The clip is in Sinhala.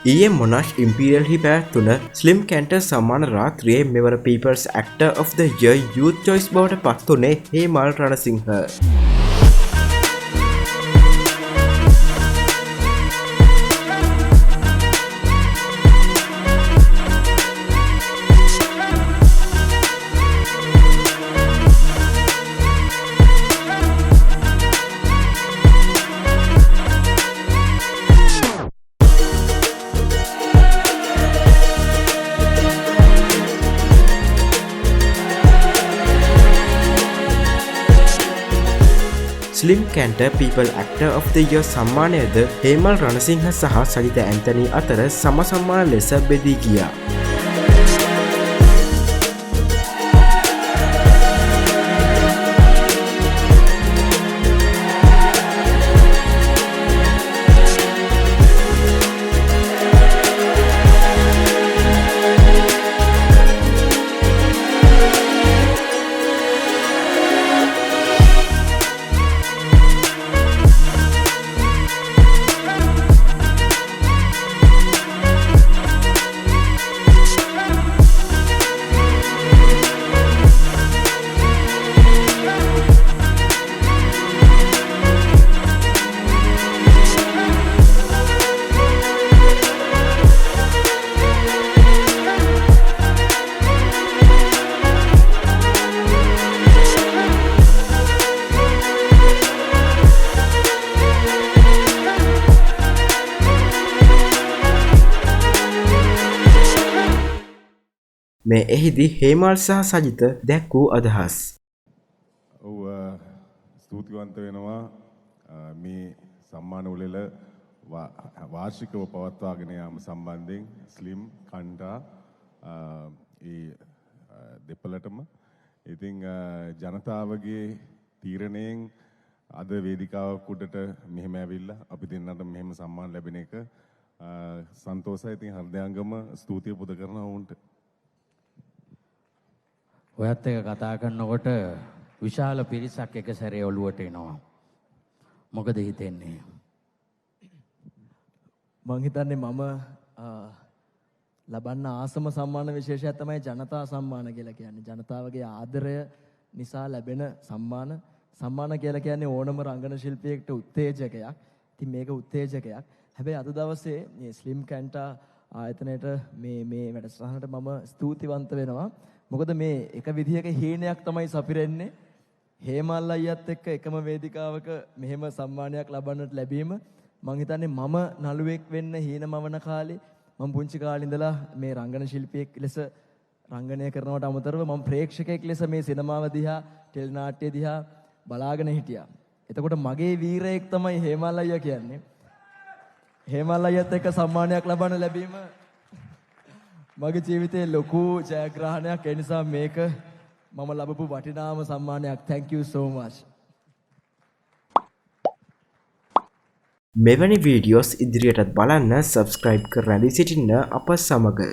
ඊයේ මොනාෂ් ඉම්පීරියල්හි පැවැත්වුණ ස්ලිම් කැන්ටර් සම්මාන රාත්‍රියේ මෙවර people's actor of the year youth choice බවට පත්වුණේ Hemal Ranasinghe. Slim Kantar people actor of the year සම්මානයද හේමල් රණසිංහ සහ සජිත ඇන්තනී අතර සම සම්මාන ලෙස බෙදී ගියා. මේ එහිදී හේමල් සහ සජිත දැක් වූ අදහස්. ඔව් ස්තුතිවන්ත වෙනවා මේ සම්මාන උළෙල වාර්ෂිකව පවත්වාගෙන යාම සම්බන්ධයෙන් ස්ලිම් කණ්ඩා ඒ දෙපළටම ඉතින් ජනතාවගේ තීරණයෙන් අද වේදිකාවක් උඩට මෙහෙම ඇවිල්ලා අපි දෙන්නට මෙහෙම සම්මාන ලැබෙන එක සන්තෝෂයි. ඉතින් හෘදයාංගම ස්තුතිය පුද කරනවා වුන්ට. ඔයත් එක කතා කරනකොට විශාල පිරිසක් එක සැරේ ඔළුවට එනවා. මොකද හිතෙන්නේ? මං හිතන්නේ මම ලබන්න ආසම සම්මාන විශේෂය තමයි ජනතා සම්මාන කියලා කියන්නේ. ජනතාවගේ ආදරය නිසා ලැබෙන සම්මාන. සම්මාන කියලා කියන්නේ ඕනම රංගන ශිල්පියෙකුට උත්තේජකයක්. ඉතින් මේක උත්තේජකයක්. හැබැයි අද දවසේ මේ ස්ලිම් කැන්ටා ආයතනයට මේ වැඩසටහනට මම ස්තුතිවන්ත වෙනවා. මොකද මේ එක විදිහක හීනයක් තමයි සපිරෙන්නේ. හේමල් අයියත් එක්ක එකම වේදිකාවක මෙහෙම සම්මානයක් ලබන්නට ලැබීම මම හිතන්නේ මම නළුවෙක් වෙන්න හීනමවන කාලේ මම පුංචි කාලේ ඉඳලා මේ රංගන ශිල්පියෙක් ලෙස රංගනය කරනවට අමතරව මම ප්‍රේක්ෂකයෙක් ලෙස මේ සිනමාව දිහා ටෙලි නාට්‍ය දිහා බලාගෙන හිටියා. එතකොට මගේ වීරයෙක් තමයි හේමල් අයියා කියන්නේ. හේමල් අයියත් එක්ක සම්මානයක් ලබන්න ලැබීම මගේ ජීවිතයේ ලොකු ජයග්‍රහණයක්. ඒ නිසා මේක මම ලැබපු වටිනාම සම්මානයක්. Thank you so much. මෙවැනි වීඩියෝස් ඉදිරියටත් බලන්න සබස්ක්‍රයිබ් කර රැඳී සිටින්න අප සමග.